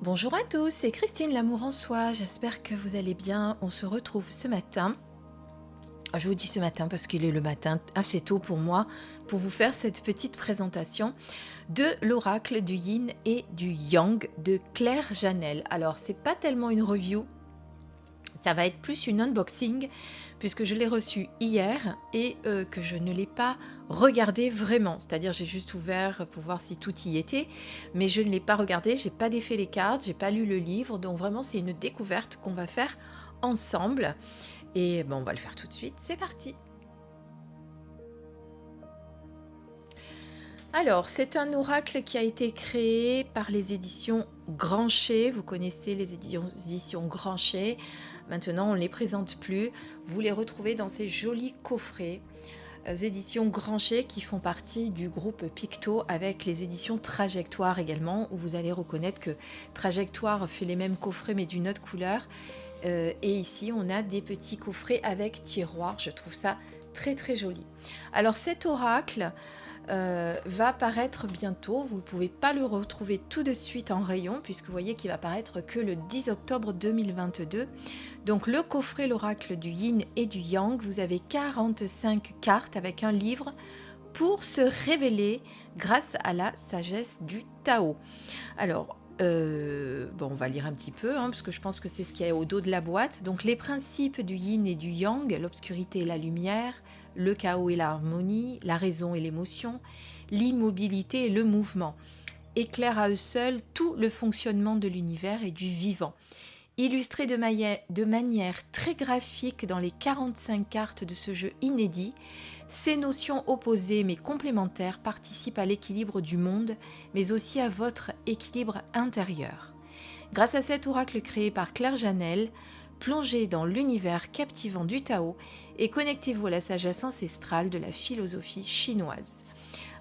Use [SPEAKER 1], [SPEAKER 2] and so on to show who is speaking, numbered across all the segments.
[SPEAKER 1] Bonjour à tous, c'est Christine L'Amour en Soi, j'espère que vous allez bien. On se retrouve ce matin, je vous dis ce matin parce qu'il est le matin assez tôt pour moi, pour vous faire cette petite présentation de l'oracle du Yin et du Yang de Claire Janel. Alors c'est pas tellement une review, ça va être plus une unboxing puisque je l'ai reçu hier et que je ne l'ai pas regardé vraiment. C'est-à-dire j'ai juste ouvert pour voir si tout y était, mais je ne l'ai pas regardé, j'ai pas défait les cartes, j'ai pas lu le livre, donc vraiment c'est une découverte qu'on va faire ensemble. Et bon, on va le faire tout de suite, c'est parti. Alors, c'est un oracle qui a été créé par les éditions Grancher. Vous connaissez les éditions Grancher. Maintenant, on ne les présente plus. Vous les retrouvez dans ces jolis coffrets. Éditions Grancher qui font partie du groupe Picto avec les éditions Trajectoire également, où vous allez reconnaître que Trajectoire fait les mêmes coffrets mais d'une autre couleur. Et ici, on a des petits coffrets avec tiroirs. Je trouve ça très très joli. Alors, cet oracle va apparaître bientôt. Vous ne pouvez pas le retrouver tout de suite en rayon puisque vous voyez qu'il va apparaître que le 10 octobre 2022. Donc le coffret l'oracle du Yin et du Yang, vous avez 45 cartes avec un livre pour se révéler grâce à la sagesse du Tao. Alors, bon, on va lire un petit peu, parce que je pense que c'est ce qu'il y a au dos de la boîte. Donc les principes du Yin et du Yang, l'obscurité et la lumière, le chaos et l'harmonie, la raison et l'émotion, l'immobilité et le mouvement, éclairent à eux seuls tout le fonctionnement de l'univers et du vivant. Illustré de manière très graphique dans les 45 cartes de ce jeu inédit, ces notions opposées mais complémentaires participent à l'équilibre du monde, mais aussi à votre équilibre intérieur. Grâce à cet oracle créé par Claire Janel, plongez dans l'univers captivant du Tao et connectez-vous à la sagesse ancestrale de la philosophie chinoise.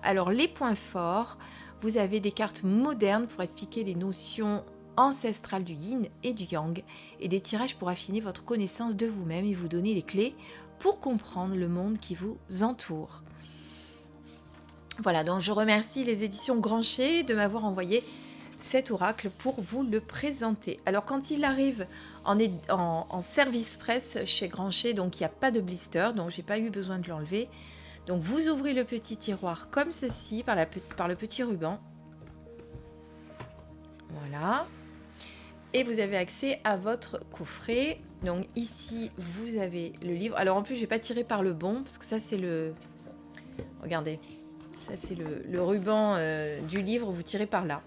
[SPEAKER 1] Alors les points forts, vous avez des cartes modernes pour expliquer les notions ancestrales du Yin et du Yang et des tirages pour affiner votre connaissance de vous-même et vous donner les clés pour comprendre le monde qui vous entoure. Voilà, donc je remercie les éditions Grancher de m'avoir envoyé cet oracle pour vous le présenter. Alors quand il arrive en service presse chez Grancher, donc il n'y a pas de blister, donc j'ai pas eu besoin de l'enlever. Donc vous ouvrez le petit tiroir comme ceci par le petit ruban. Voilà. Et vous avez accès à votre coffret. Donc ici, vous avez le livre. Alors en plus, j'ai pas tiré par le bon, parce que ça c'est le... Regardez, ça c'est le ruban du livre, vous tirez par là.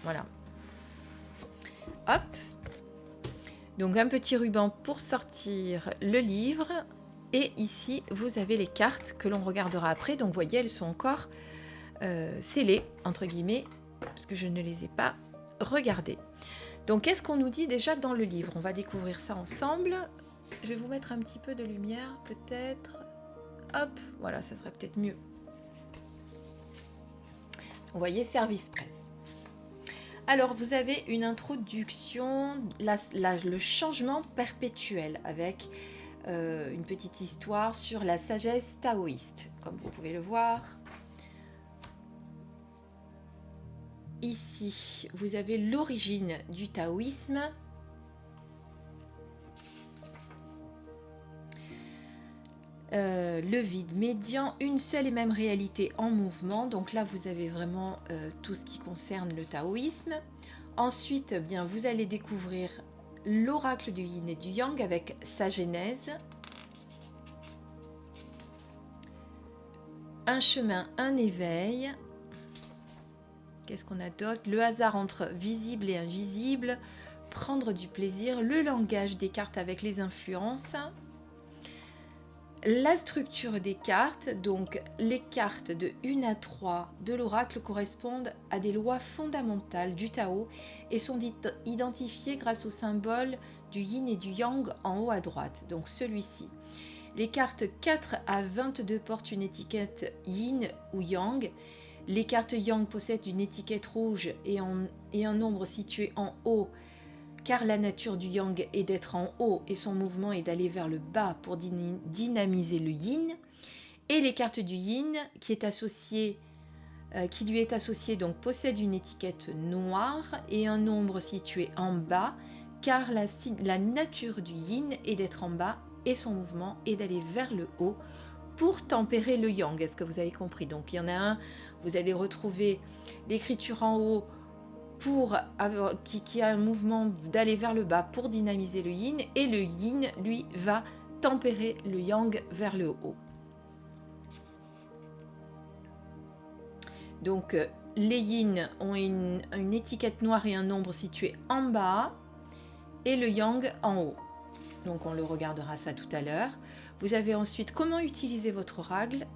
[SPEAKER 1] Voilà. Hop. Donc un petit ruban pour sortir le livre. Et ici, vous avez les cartes que l'on regardera après. Donc vous voyez, elles sont encore scellées, entre guillemets, parce que je ne les ai pas regardées. Donc, qu'est-ce qu'on nous dit déjà dans le livre? On va découvrir ça ensemble. Je vais vous mettre un petit peu de lumière, peut-être. Hop, voilà, ça serait peut-être mieux. Vous voyez, service presse. Alors, vous avez une introduction, le changement perpétuel, avec une petite histoire sur la sagesse taoïste, comme vous pouvez le voir. Ici, vous avez l'origine du taoïsme. Le vide médian, une seule et même réalité en mouvement. Donc là, vous avez vraiment tout ce qui concerne le taoïsme. Ensuite, bien, vous allez découvrir l'oracle du Yin et du Yang avec sa genèse. Un chemin, un éveil. Qu'est-ce qu'on a d'autre? Le hasard entre visible et invisible, prendre du plaisir, le langage des cartes avec les influences, la structure des cartes, donc les cartes de 1 à 3 de l'oracle correspondent à des lois fondamentales du Tao et sont identifiées grâce au symbole du Yin et du Yang en haut à droite, donc celui-ci. Les cartes 4 à 22 portent une étiquette Yin ou Yang. Les cartes Yang possèdent une étiquette rouge et un nombre situé en haut, car la nature du Yang est d'être en haut et son mouvement est d'aller vers le bas pour dynamiser le Yin. Et les cartes du Yin, qui est associé qui lui est associé donc possède une étiquette noire et un nombre situé en bas, car la nature du yin est d'être en bas et son mouvement est d'aller vers le haut pour tempérer le yang. Est-ce que vous avez compris? Donc il y en a un, vous allez retrouver l'écriture en haut qui a un mouvement d'aller vers le bas pour dynamiser le yin, et le yin, lui, va tempérer le yang vers le haut. Donc les yin ont une étiquette noire et un nombre situé en bas, et le yang en haut. Donc on le regardera ça tout à l'heure. Vous avez ensuite comment utiliser votre oracle.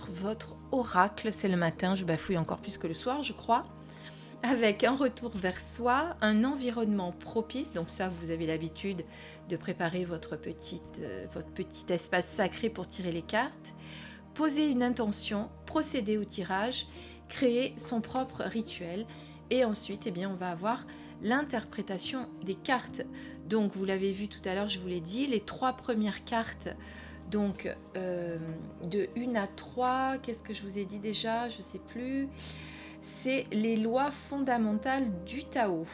[SPEAKER 1] Votre oracle, c'est le matin, je bafouille encore plus que le soir, je crois. Avec un retour vers soi, un environnement propice. Donc ça, vous avez l'habitude de préparer votre petit espace sacré pour tirer les cartes. Poser une intention, procéder au tirage, créer son propre rituel. Et ensuite, eh bien, on va avoir l'interprétation des cartes. Donc, vous l'avez vu tout à l'heure, je vous l'ai dit, les 3 premières cartes, donc de 1 à 3, qu'est-ce que je vous ai dit déjà? Je ne sais plus. C'est les lois fondamentales du Tao.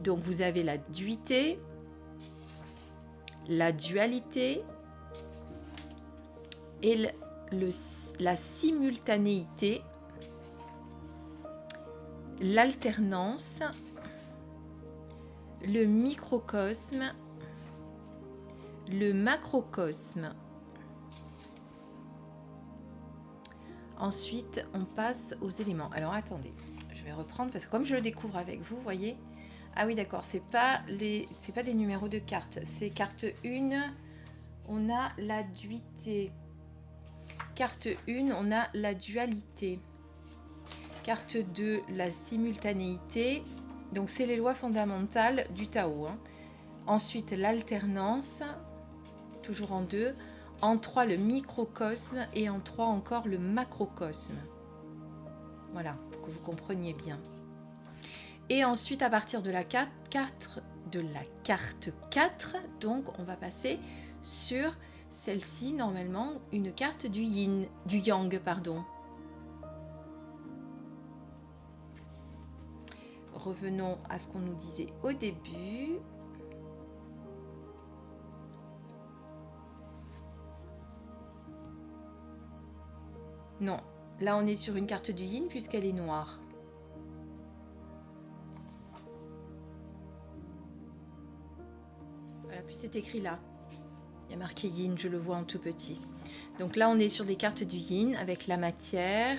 [SPEAKER 1] Donc, vous avez la duité, la dualité et la simultanéité, l'alternance, le microcosme, le macrocosme. Ensuite, on passe aux éléments. Alors, attendez, je vais reprendre parce que comme je le découvre avec vous, voyez. Ah oui, d'accord, c'est pas des numéros de cartes. C'est carte 1, on a la duité. Carte 1, on a la dualité. Carte 2, la simultanéité. Donc, c'est les lois fondamentales du Tao. Ensuite, l'alternance, toujours en 2. En 3, le microcosme. Et en 3, encore le macrocosme. Voilà, pour que vous compreniez bien. Et ensuite, à partir de la carte 4, donc, on va passer sur celle-ci, normalement, une carte du yang, pardon. Revenons à ce qu'on nous disait au début. Non, là on est sur une carte du yin puisqu'elle est noire. Voilà, puis c'est écrit là. Il y a marqué yin, je le vois en tout petit. Donc là on est sur des cartes du yin avec la matière.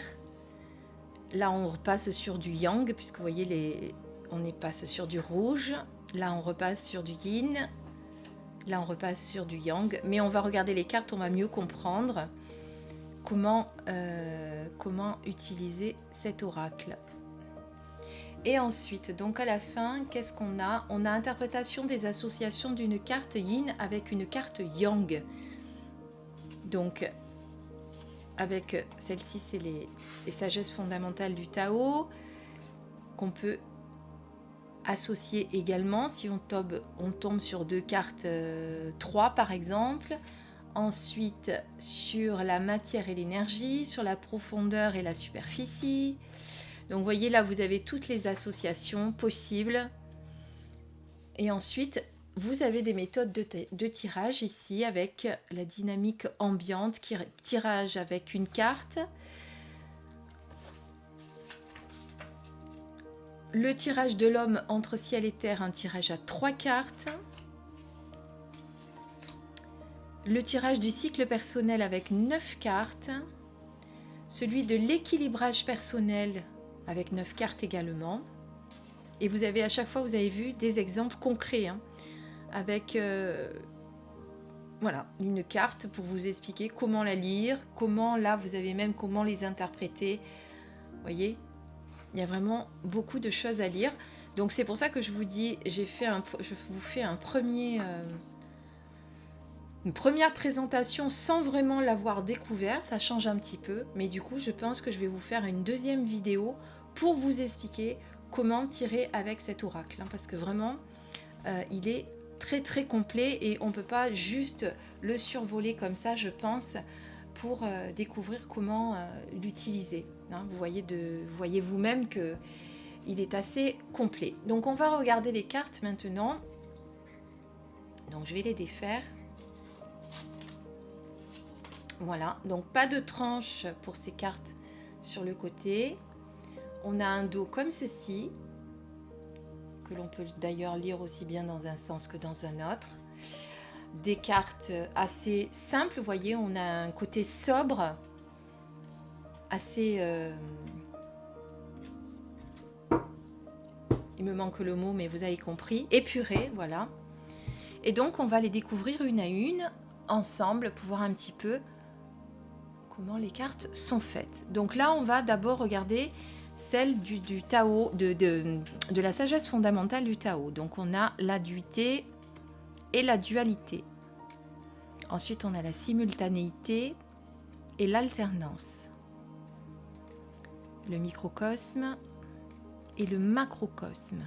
[SPEAKER 1] Là, on repasse sur du yang, puisque vous voyez, on passe sur du rouge. Là, on repasse sur du yin. Là, on repasse sur du yang. Mais on va regarder les cartes, on va mieux comprendre comment utiliser cet oracle. Et ensuite, donc à la fin, qu'est-ce qu'on a? On a interprétation des associations d'une carte yin avec une carte yang. Donc, avec celle-ci, c'est les sagesses fondamentales du Tao qu'on peut associer également si on tombe sur 2 cartes 3 par exemple. Ensuite, sur la matière et l'énergie, sur la profondeur et la superficie. Donc, vous voyez, là, vous avez toutes les associations possibles. Et ensuite, vous avez des méthodes de tirage ici avec la dynamique ambiante, tirage avec une carte. Le tirage de l'homme entre ciel et terre, un tirage à 3 cartes. Le tirage du cycle personnel avec 9 cartes. Celui de l'équilibrage personnel avec 9 cartes également. Et vous avez à chaque fois, vous avez vu des exemples concrets, avec voilà, une carte pour vous expliquer comment la lire, comment là vous avez même comment les interpréter. Vous voyez, il y a vraiment beaucoup de choses à lire. Donc c'est pour ça que je vous dis, je vous fais une première présentation sans vraiment l'avoir découvert, ça change un petit peu, mais du coup je pense que je vais vous faire une deuxième vidéo pour vous expliquer comment tirer avec cet oracle, parce que vraiment il est très très complet et on ne peut pas juste le survoler comme ça, je pense, pour découvrir comment l'utiliser. Hein. Vous voyez vous-même que il est assez complet. Donc on va regarder les cartes maintenant. Donc je vais les défaire. Voilà, donc pas de tranche pour ces cartes sur le côté. On a un dos comme ceci, que l'on peut d'ailleurs lire aussi bien dans un sens que dans un autre. Des cartes assez simples, vous voyez, on a un côté sobre, assez... il me manque le mot, mais vous avez compris. Épuré, voilà. Et donc, on va les découvrir une à une, ensemble, pour voir un petit peu comment les cartes sont faites. Donc là, on va d'abord regarder celle du Tao, de la sagesse fondamentale du Tao. Donc, on a la duité et la dualité. Ensuite, on a la simultanéité et l'alternance. Le microcosme et le macrocosme.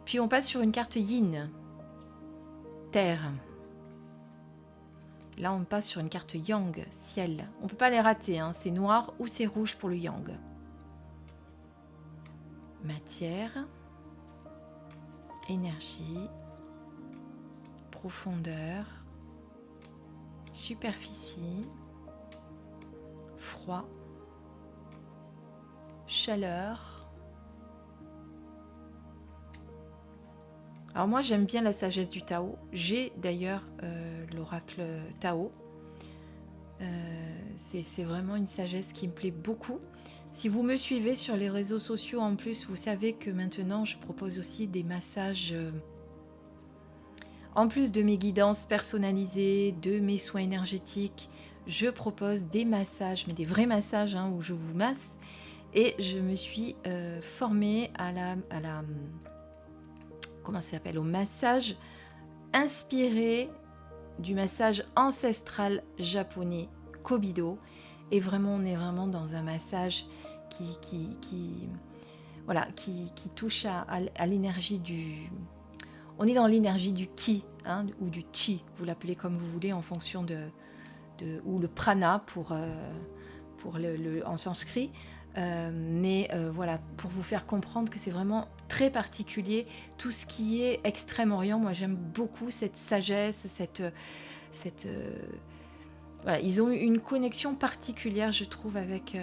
[SPEAKER 1] Puis on passe sur une carte yin, terre. Là on passe sur une carte yang, ciel. On ne peut pas les rater, hein. C'est noir ou c'est rouge pour le yang. Matière, énergie, profondeur, superficie, froid, chaleur. Alors moi j'aime bien la sagesse du Tao. J'ai d'ailleurs l'oracle Tao. C'est vraiment une sagesse qui me plaît beaucoup. Si vous me suivez sur les réseaux sociaux en plus, vous savez que maintenant je propose aussi des massages. En plus de mes guidances personnalisées, de mes soins énergétiques, je propose des massages, mais des vrais massages hein, où je vous masse. Et je me suis formée à la comment ça s'appelle, au massage inspiré du massage ancestral japonais Kobido. Et vraiment, on est vraiment dans un massage qui touche à l'énergie du... On est dans l'énergie du ki hein, ou du chi, vous l'appelez comme vous voulez en fonction ou le prana pour en sanskrit. Voilà, pour vous faire comprendre que c'est vraiment très particulier. Tout ce qui est Extrême-Orient, moi j'aime beaucoup cette sagesse, voilà, ils ont une connexion particulière, je trouve, avec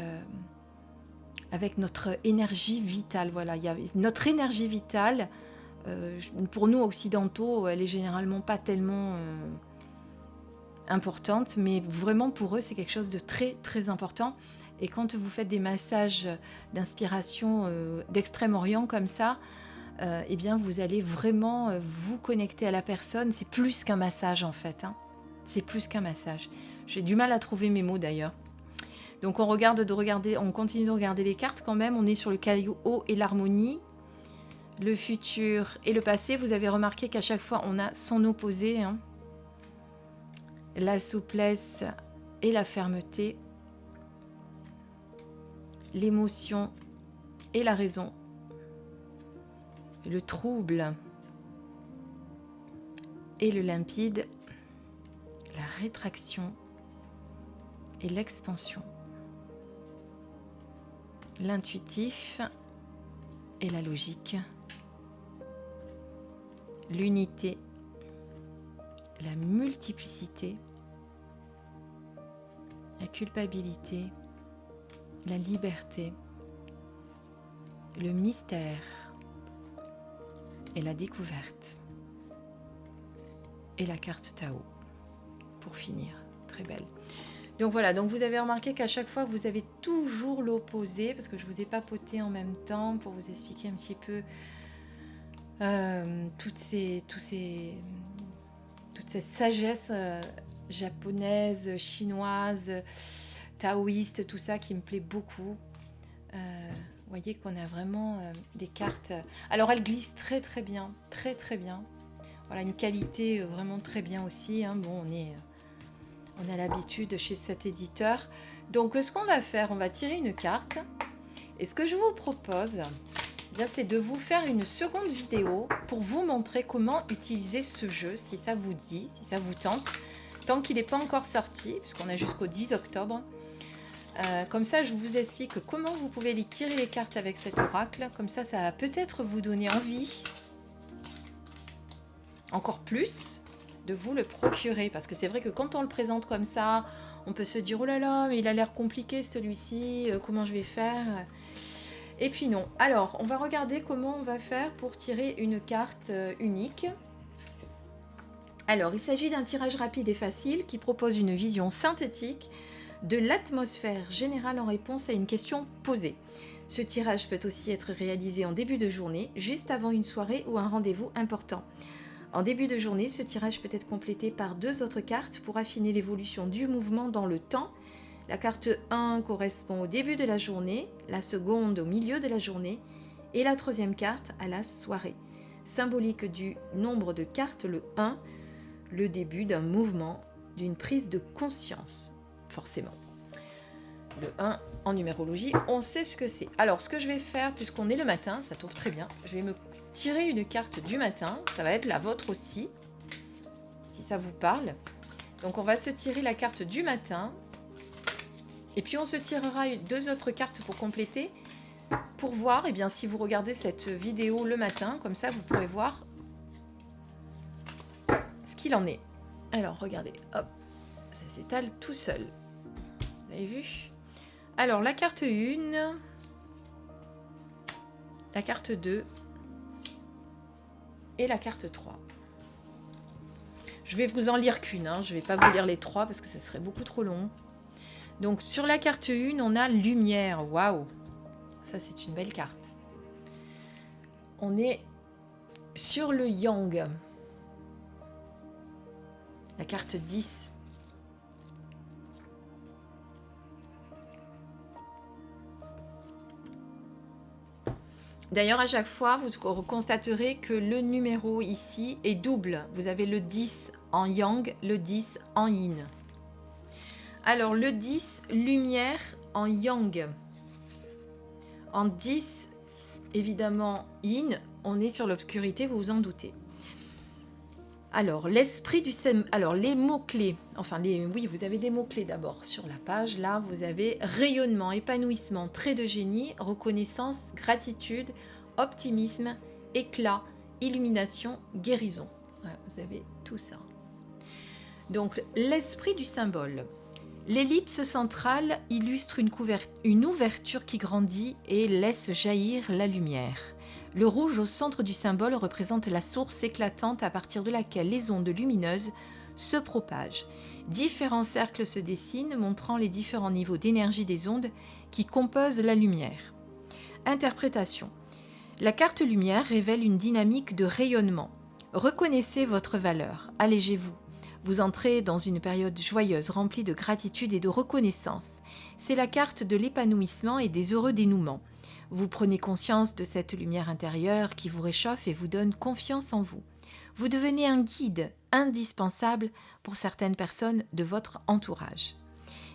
[SPEAKER 1] notre énergie vitale. Voilà, il y a notre énergie vitale. Pour nous occidentaux, elle est généralement pas tellement importante, mais vraiment pour eux, c'est quelque chose de très très important. Et quand vous faites des massages d'inspiration d'Extrême-Orient comme ça, eh bien vous allez vraiment vous connecter à la personne. C'est plus qu'un massage en fait. Hein. C'est plus qu'un massage. J'ai du mal à trouver mes mots d'ailleurs. Donc on continue de regarder les cartes quand même. On est sur le chaos et l'harmonie, le futur et le passé. Vous avez remarqué qu'à chaque fois on a son opposé. Hein. La souplesse et la fermeté. L'émotion et la raison, le trouble et le limpide, la rétraction et l'expansion, l'intuitif et la logique, l'unité, la multiplicité, la culpabilité, la liberté, le mystère et la découverte. Et la carte Tao, pour finir, très belle. Donc voilà, donc vous avez remarqué qu'à chaque fois, vous avez toujours l'opposé, parce que je vous ai papoté en même temps pour vous expliquer un petit peu toute cette sagesse japonaise, chinoise, taoïste, tout ça qui me plaît beaucoup. Vous voyez qu'on a vraiment des cartes. Alors elles glissent très très bien, très très bien. Voilà, une qualité vraiment très bien aussi. Hein. Bon, on a l'habitude chez cet éditeur. Donc ce qu'on va faire, on va tirer une carte. Et ce que je vous propose, eh bien, c'est de vous faire une seconde vidéo pour vous montrer comment utiliser ce jeu, si ça vous dit, si ça vous tente. tant qu'il n'est pas encore sorti, puisqu'on a jusqu'au 10 octobre. Comme ça, je vous explique comment vous pouvez tirer les cartes avec cet oracle. Comme ça, ça va peut-être vous donner envie, encore plus, de vous le procurer. Parce que c'est vrai que quand on le présente comme ça, on peut se dire « Oh là là, mais il a l'air compliqué celui-ci, comment je vais faire ?» Et puis non. Alors, on va regarder comment on va faire pour tirer une carte unique. Alors, il s'agit d'un tirage rapide et facile qui propose une vision synthétique de l'atmosphère générale en réponse à une question posée. Ce tirage peut aussi être réalisé en début de journée, juste avant une soirée ou un rendez-vous important. En début de journée, ce tirage peut être complété par 2 autres cartes pour affiner l'évolution du mouvement dans le temps. La carte 1 correspond au début de la journée, la seconde au milieu de la journée et la 3e carte à la soirée. Symbolique du nombre de cartes, le 1, le début d'un mouvement, d'une prise de conscience. Forcément. Le 1 en numérologie, on sait ce que c'est. Alors, ce que je vais faire, puisqu'on est le matin, ça tombe très bien, je vais me tirer une carte du matin, ça va être la vôtre aussi, si ça vous parle. Donc, on va se tirer la carte du matin, et puis on se tirera 2 autres cartes pour compléter, pour voir, eh bien, si vous regardez cette vidéo le matin, comme ça, vous pourrez voir ce qu'il en est. Alors, regardez, hop, ça s'étale tout seul. Vous avez vu? Alors, la carte 1, la carte 2 et la carte 3. Je vais vous en lire qu'une, hein. Je ne vais pas vous lire les 3 parce que ça serait beaucoup trop long. Donc, sur la carte 1, on a lumière. Waouh! Ça, c'est une belle carte. On est sur le yang. La carte 10. D'ailleurs, à chaque fois, vous constaterez que le numéro ici est double. Vous avez le 10 en yang, le 10 en yin. Alors, le 10, lumière en yang. En 10, évidemment, yin, on est sur l'obscurité, vous vous en doutez. Alors, l'esprit du... Alors, les mots-clés. Enfin, oui, vous avez des mots-clés d'abord sur la page. Là, vous avez rayonnement, épanouissement, trait de génie, reconnaissance, gratitude, optimisme, éclat, illumination, guérison. Ouais, vous avez tout ça. Donc, l'esprit du symbole. L'ellipse centrale illustre une ouverture qui grandit et laisse jaillir la lumière. Le rouge au centre du symbole représente la source éclatante à partir de laquelle les ondes lumineuses se propagent. Différents cercles se dessinent, montrant les différents niveaux d'énergie des ondes qui composent la lumière. Interprétation. La carte lumière révèle une dynamique de rayonnement. Reconnaissez votre valeur, allégez-vous. Vous entrez dans une période joyeuse, remplie de gratitude et de reconnaissance. C'est la carte de l'épanouissement et des heureux dénouements. Vous prenez conscience de cette lumière intérieure qui vous réchauffe et vous donne confiance en vous. Vous devenez un guide indispensable pour certaines personnes de votre entourage.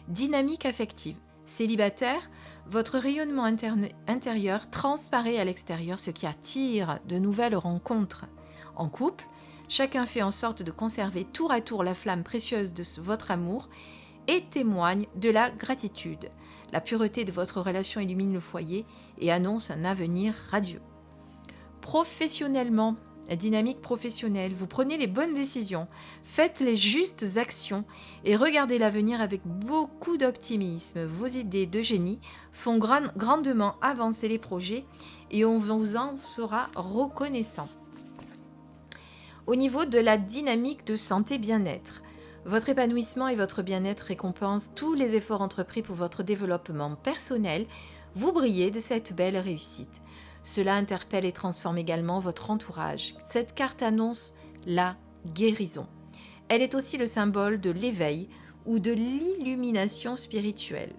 [SPEAKER 1] Dynamique affective. Célibataire, votre rayonnement intérieur transparaît à l'extérieur, ce qui attire de nouvelles rencontres. En couple, chacun fait en sorte de conserver tour à tour la flamme précieuse de votre amour et témoigne de la gratitude. La pureté de votre relation illumine le foyer et annonce un avenir radieux. Professionnellement, la dynamique professionnelle, vous prenez les bonnes décisions, faites les justes actions et regardez l'avenir avec beaucoup d'optimisme. Vos idées de génie font grandement avancer les projets et on vous en sera reconnaissant. Au niveau de la dynamique de santé bien-être, votre épanouissement et votre bien-être récompensent tous les efforts entrepris pour votre développement personnel. Vous brillez de cette belle réussite. Cela interpelle et transforme également votre entourage. Cette carte annonce la guérison. Elle est aussi le symbole de l'éveil ou de l'illumination spirituelle.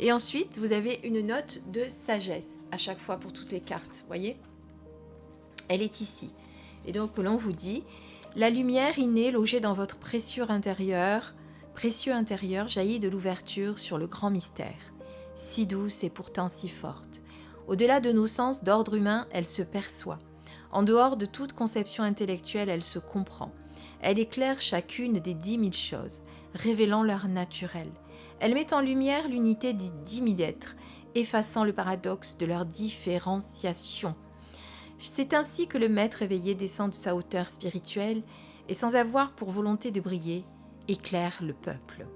[SPEAKER 1] Et ensuite, vous avez une note de sagesse à chaque fois pour toutes les cartes. Voyez ? Elle est ici. Et donc, l'on vous dit... La lumière innée logée dans votre précieux intérieur jaillit de l'ouverture sur le grand mystère. Si douce et pourtant si forte. Au-delà de nos sens d'ordre humain, elle se perçoit. En dehors de toute conception intellectuelle, elle se comprend. Elle éclaire chacune des 10 000 choses, révélant leur naturel. Elle met en lumière l'unité des 10 000 êtres, effaçant le paradoxe de leur différenciation. C'est ainsi que le maître éveillé descend de sa hauteur spirituelle et sans avoir pour volonté de briller, éclaire le peuple.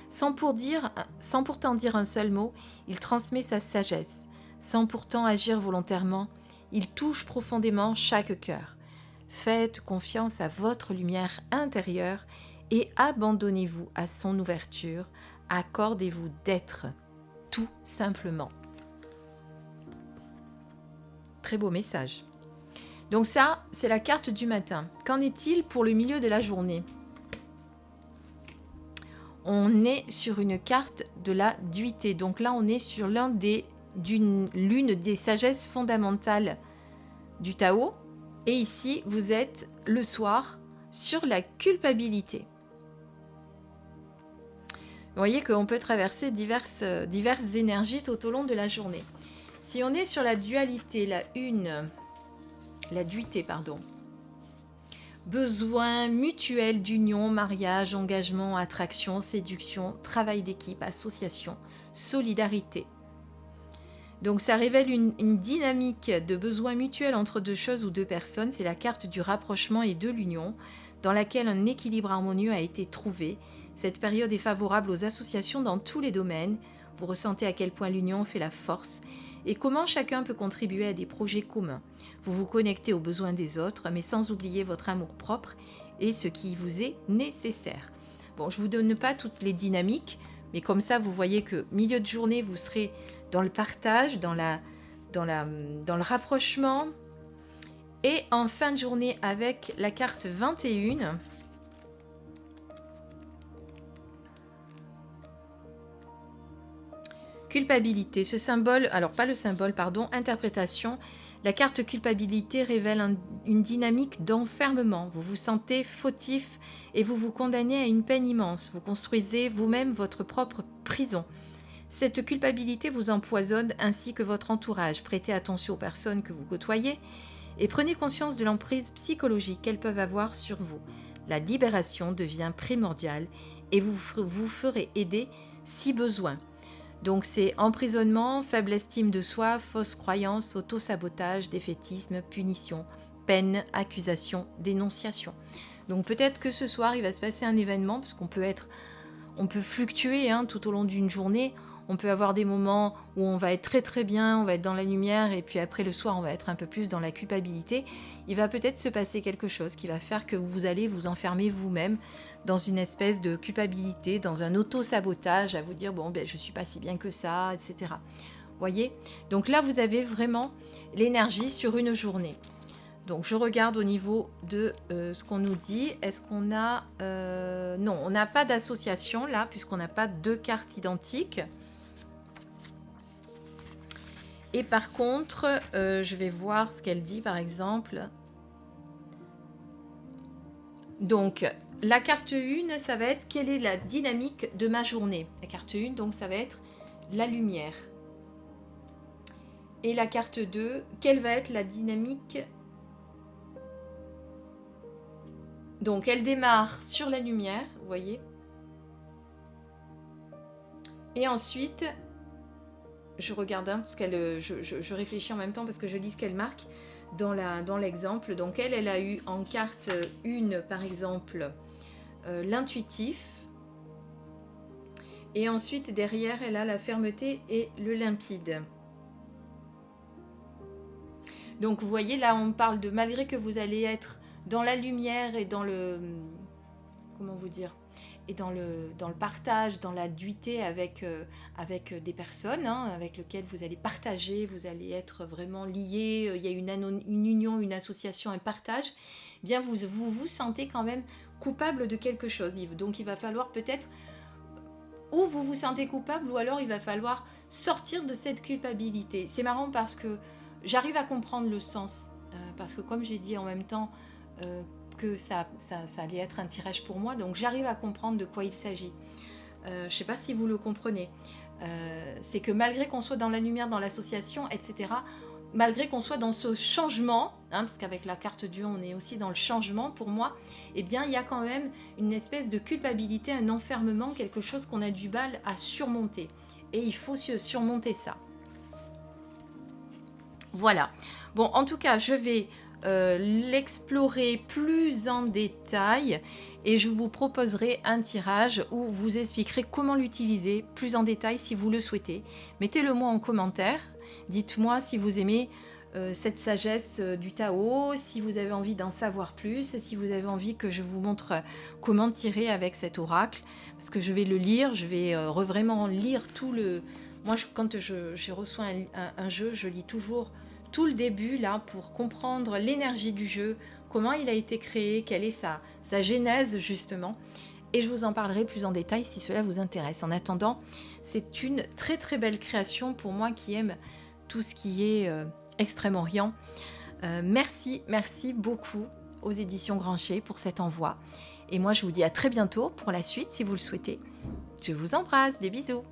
[SPEAKER 1] Sans pourtant dire un seul mot, il transmet sa sagesse. Sans pourtant agir volontairement, il touche profondément chaque cœur. Faites confiance à votre lumière intérieure et abandonnez-vous à son ouverture. Accordez-vous d'être, tout simplement. Très beau message. Donc ça, c'est la carte du matin. Qu'en est-il pour le milieu de la journée ? On est sur une carte de la duité. Donc là, on est sur l'une des sagesses fondamentales du Tao. Et ici, vous êtes le soir sur la culpabilité. Vous voyez qu'on peut traverser diverses énergies tout au long de la journée. Si on est sur la dualité, la duité, besoin mutuel d'union, mariage, engagement, attraction, séduction, travail d'équipe, association, solidarité. Donc ça révèle une dynamique de besoin mutuel entre deux choses ou deux personnes. C'est la carte du rapprochement et de l'union, dans laquelle un équilibre harmonieux a été trouvé. Cette période est favorable aux associations dans tous les domaines. Vous ressentez à quel point l'union fait la force et comment chacun peut contribuer à des projets communs. Vous vous connectez aux besoins des autres, mais sans oublier votre amour-propre et ce qui vous est nécessaire. Bon, je ne vous donne pas toutes les dynamiques, mais comme ça, vous voyez que milieu de journée, vous serez dans le partage, dans le rapprochement. Et en fin de journée, avec la carte 21, culpabilité, ce symbole, alors pas le symbole, pardon, interprétation. La carte culpabilité révèle une dynamique d'enfermement. Vous vous sentez fautif et vous vous condamnez à une peine immense. Vous construisez vous-même votre propre prison. Cette culpabilité vous empoisonne ainsi que votre entourage. Prêtez attention aux personnes que vous côtoyez et prenez conscience de l'emprise psychologique qu'elles peuvent avoir sur vous. La libération devient primordiale et vous ferez aider si besoin. Donc c'est emprisonnement, faible estime de soi, fausse croyance, auto-sabotage, défaitisme, punition, peine, accusation, dénonciation. Donc peut-être que ce soir il va se passer un événement, parce qu'on peut fluctuer tout au long d'une journée. On peut avoir des moments où on va être très très bien, on va être dans la lumière, et puis après le soir on va être un peu plus dans la culpabilité. Il va peut-être se passer quelque chose qui va faire que vous allez vous enfermer vous-même dans une espèce de culpabilité, dans un auto-sabotage, à vous dire bon ben je suis pas si bien que ça, etc. Voyez ? Donc là vous avez vraiment l'énergie sur une journée. Donc je regarde au niveau de ce qu'on nous dit. Est-ce qu'on a... non, on n'a pas d'association là, puisqu'on n'a pas deux cartes identiques. Et par contre, je vais voir ce qu'elle dit par exemple. Donc, la carte 1, ça va être quelle est la dynamique de ma journée. La carte 1, donc ça va être la lumière. Et la carte 2, quelle va être la dynamique. Donc, elle démarre sur la lumière, vous voyez. Et ensuite, je regarde, parce qu'elle, je réfléchis en même temps parce que je lis ce qu'elle marque dans l'exemple. Donc, elle a eu en carte 1, par exemple, l'intuitif. Et ensuite, derrière, elle a la fermeté et le limpide. Donc, vous voyez, là, on parle de malgré que vous allez être dans la lumière et dans le... Comment vous dire ? Et dans le partage, dans la duité avec des personnes avec lesquelles vous allez partager, vous allez être vraiment liés, il y a une union, une association, un partage, eh bien vous sentez quand même coupable de quelque chose. Donc il va falloir peut-être, ou vous vous sentez coupable, ou alors il va falloir sortir de cette culpabilité. C'est marrant parce que j'arrive à comprendre le sens, parce que comme j'ai dit en même temps, que ça allait être un tirage pour moi, donc j'arrive à comprendre de quoi il s'agit. Je ne sais pas si vous le comprenez. C'est que malgré qu'on soit dans la lumière, dans l'association, etc., malgré qu'on soit dans ce changement, hein, parce qu'avec la carte du 1, on est aussi dans le changement pour moi, eh bien il y a quand même une espèce de culpabilité, un enfermement, quelque chose qu'on a du mal à surmonter. Et il faut surmonter ça. Voilà. Bon, en tout cas, je vais l'explorer plus en détail et je vous proposerai un tirage où vous expliquerez comment l'utiliser plus en détail si vous le souhaitez. Mettez-le moi en commentaire. Dites-moi si vous aimez cette sagesse du Tao, si vous avez envie d'en savoir plus, si vous avez envie que je vous montre comment tirer avec cet oracle, parce que je vais le lire, je vais vraiment lire tout le... Moi, quand je reçois un jeu, je lis toujours tout le début là pour comprendre l'énergie du jeu, comment il a été créé, quelle est sa genèse justement. Et je vous en parlerai plus en détail si cela vous intéresse. En attendant, c'est une très très belle création pour moi qui aime tout ce qui est Extrême-Orient. Merci beaucoup aux éditions Grancher pour cet envoi. Et moi je vous dis à très bientôt pour la suite si vous le souhaitez. Je vous embrasse, des bisous.